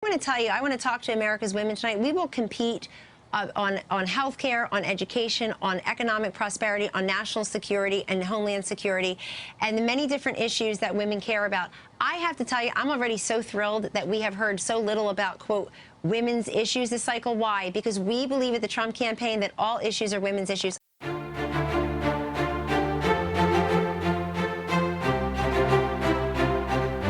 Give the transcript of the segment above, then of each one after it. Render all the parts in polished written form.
I want to tell you, I want to talk to America's women tonight. We will compete on health care, on education, on economic prosperity, on national security and homeland security, and the many different issues that women care about. I have to tell you, I'm already so thrilled that we have heard so little about, quote, women's issues this cycle. Why? Because we believe at the Trump campaign that all issues are women's issues.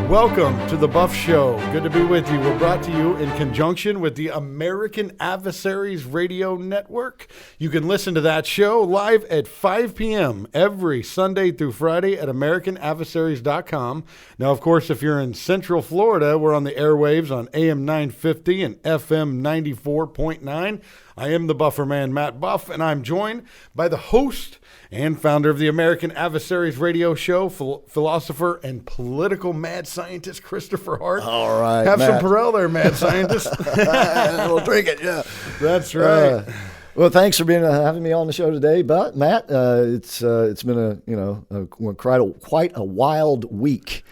Welcome to the Buff Show. Good to be with you. We're brought to you in conjunction with the American Adversaries Radio Network. You can listen to that show live at 5 p.m. every Sunday through Friday at AmericanAdversaries.com. Now, of course, if you're in Central Florida, we're on the airwaves on AM 950 and FM 94.9. I am the Buffer Man, Matt Buff, and I'm joined by the host and founder of the American Adversaries Radio Show, philosopher and political mad scientist Christopher Hart. All right, have Matt. some Perel there, mad scientist. We'll drink it. Yeah, that's right. Well, thanks for having me on the show today, but Matt, it's been quite a wild week.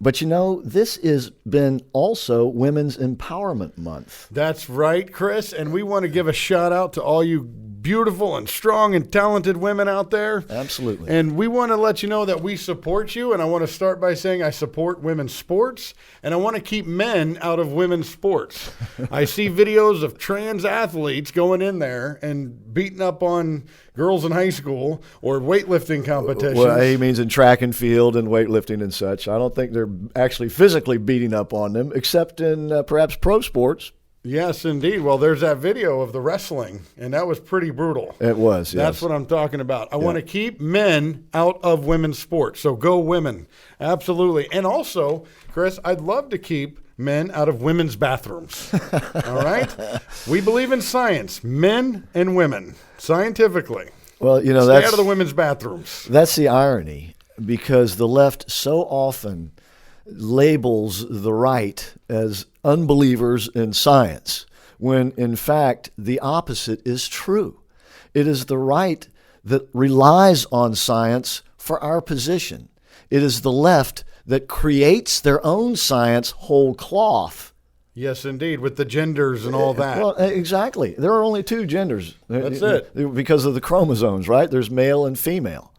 But, this has been also Women's Empowerment Month. That's right, Chris. And we want to give a shout out to all you beautiful and strong and talented women out there. Absolutely. And we want to let you know that we support you. And I want to start by saying I support women's sports, and I want to keep men out of women's sports. I see videos of trans athletes going in there and beating up on girls in high school or weightlifting competitions. Well, he means in track and field and weightlifting and such. I don't think they're actually physically beating up on them, except in perhaps pro sports. Yes, indeed. Well, there's that video of the wrestling, and that was pretty brutal. It was, yes. That's what I'm talking about. I want to keep men out of women's sports, so go women. Absolutely. And also, Chris, I'd love to keep men out of women's bathrooms. All right? We believe in science, men and women, scientifically. Well, Stay that's out of the women's bathrooms. That's the irony, because the left so often labels the right as unbelievers in science, when in fact the opposite is true. It is the right that relies on science for our position. It is the left that creates their own science whole cloth. Yes, indeed, with the genders and all that. Well, exactly. There are only two genders. That's it. Because of the chromosomes, right? There's male and female.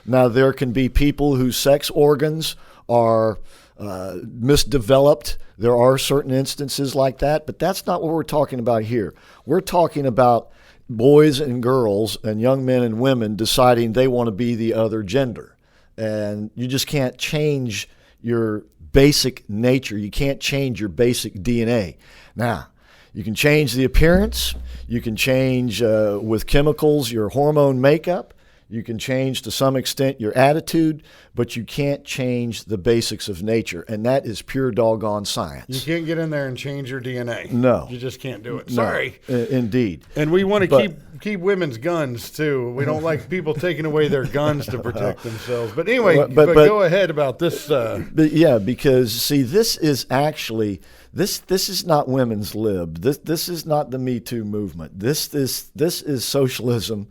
Now, there can be people whose sex organs are misdeveloped. There are certain instances like that, but that's not what we're talking about here. We're talking about boys and girls and young men and women deciding they want to be the other gender. And you just can't change your basic nature. You can't change your basic DNA. Now, you can change the appearance. You can change with chemicals your hormone makeup. You can change to some extent your attitude, but you can't change the basics of nature, and that is pure doggone science. You can't get in there and change your DNA. No. You just can't do it. No, Sorry. Indeed. And we want to keep women's guns, too. We don't like people taking away their guns to protect themselves. But anyway, but go ahead about this. Because, see, this is actually... This is not women's lib. This is not the Me Too movement. This is socialism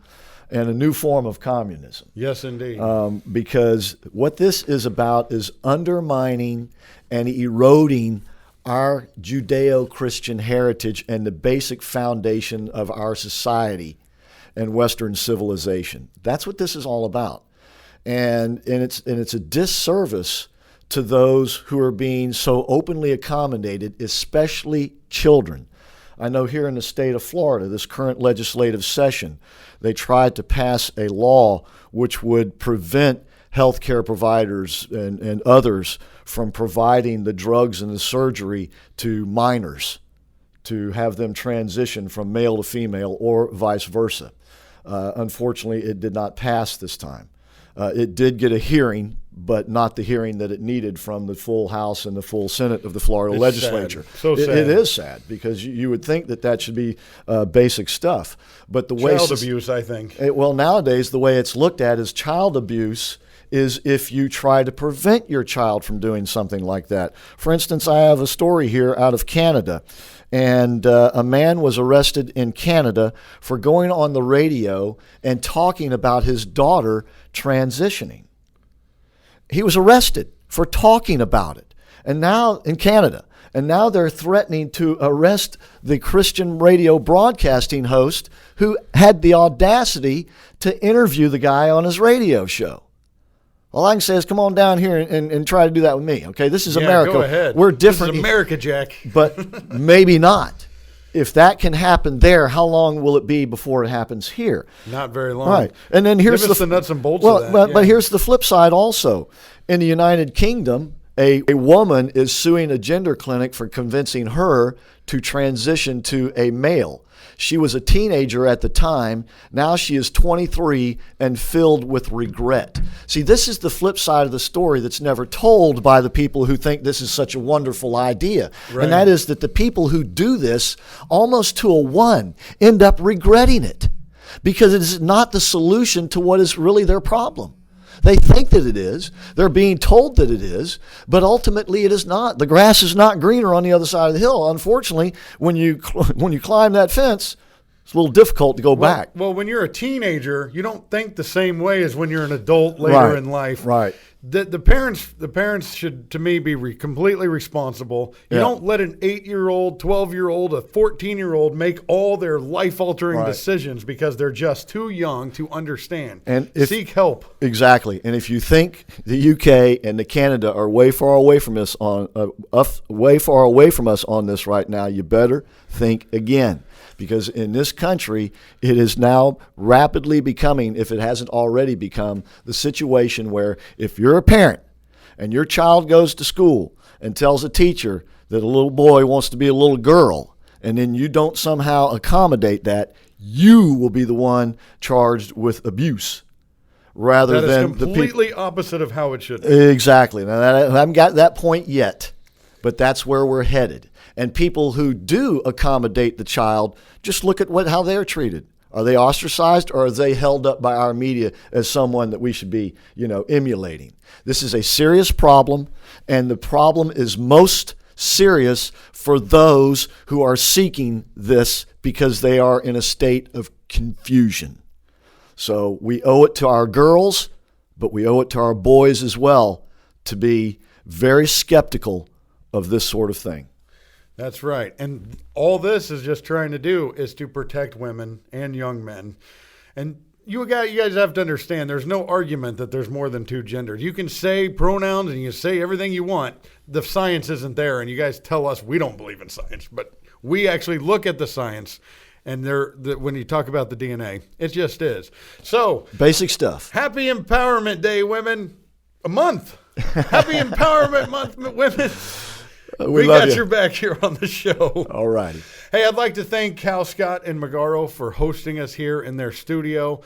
and a new form of communism. Yes, indeed. Because what this is about is undermining and eroding our Judeo-Christian heritage and the basic foundation of our society and Western civilization. That's what this is all about. And it's a disservice to those who are being so openly accommodated, especially children. I know here in the state of Florida, this current legislative session, they tried to pass a law which would prevent healthcare providers and others from providing the drugs and the surgery to minors, to have them transition from male to female or vice versa. Unfortunately, it did not pass this time. It did get a hearing, but not the hearing that it needed from the full House and the full Senate of the Florida legislature. Sad. So sad. It is sad, because you would think that should be basic stuff. But the way child abuse, I think. Well, nowadays the way it's looked at is child abuse is if you try to prevent your child from doing something like that. For instance, I have a story here out of Canada. And a man was arrested in Canada for going on the radio and talking about his daughter transitioning. He was arrested for talking about it. And now in Canada, And now they're threatening to arrest the Christian radio broadcasting host who had the audacity to interview the guy on his radio show. All I can say is come on down here and try to do that with me, okay? This is America. Go ahead. We're different. This is America, Jack. But maybe not. If that can happen there, how long will it be before it happens here? Not very long. Right. And then here's Give us the nuts and bolts of that. But here's the flip side also. In the United Kingdom, a woman is suing a gender clinic for convincing her to transition to a male. She was a teenager at the time. Now she is 23 and filled with regret. See, this is the flip side of the story that's never told by the people who think this is such a wonderful idea. Right. And that is that the people who do this, almost to a one, end up regretting it because it is not the solution to what is really their problem. They think that it is. They're being told that it is, but ultimately it is not. The grass is not greener on the other side of the hill. Unfortunately, when you climb that fence, it's a little difficult to go back. Well, when you're a teenager, you don't think the same way as when you're an adult later in life. Right. The parents should, to me, be completely responsible. You don't let an 8-year-old, 12-year-old, a 14-year-old make all their life-altering decisions because they're just too young to understand. And seek help. Exactly. And if you think the UK and the Canada are way far away from us on this right now, you better think again. Because in this country, it is now rapidly becoming, if it hasn't already become, the situation where if you're a parent and your child goes to school and tells a teacher that a little boy wants to be a little girl, and then you don't somehow accommodate that, you will be the one charged with abuse. Rather than completely opposite of how it should be. Exactly. Now, I haven't got that point yet, but that's where we're headed. And people who do accommodate the child, just look at how they're treated. Are they ostracized or are they held up by our media as someone that we should be, emulating? This is a serious problem, and the problem is most serious for those who are seeking this because they are in a state of confusion. So we owe it to our girls, but we owe it to our boys as well to be very skeptical of this sort of thing. That's right. And all this is just trying to do is to protect women and young men. And you guys have to understand there's no argument that there's more than two genders. You can say pronouns and you can say everything you want. The science isn't there. And you guys tell us we don't believe in science. But we actually look at the science. And when you talk about the DNA, it just is. So basic stuff. Happy Empowerment Day, women. A month. Happy Empowerment Month, women. We got your back here on the show. All righty. Hey, I'd like to thank Cal Scott and Magaro for hosting us here in their studio.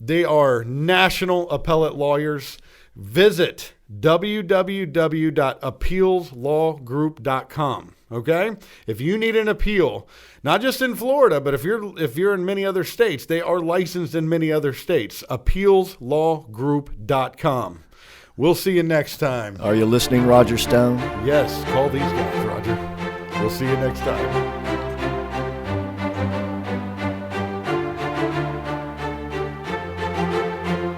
They are national appellate lawyers. Visit www.appealslawgroup.com. Okay? If you need an appeal, not just in Florida, but if you're in many other states, they are licensed in many other states. appealslawgroup.com. We'll see you next time. Are you listening, Roger Stone? Yes, call these guys, Roger. We'll see you next time.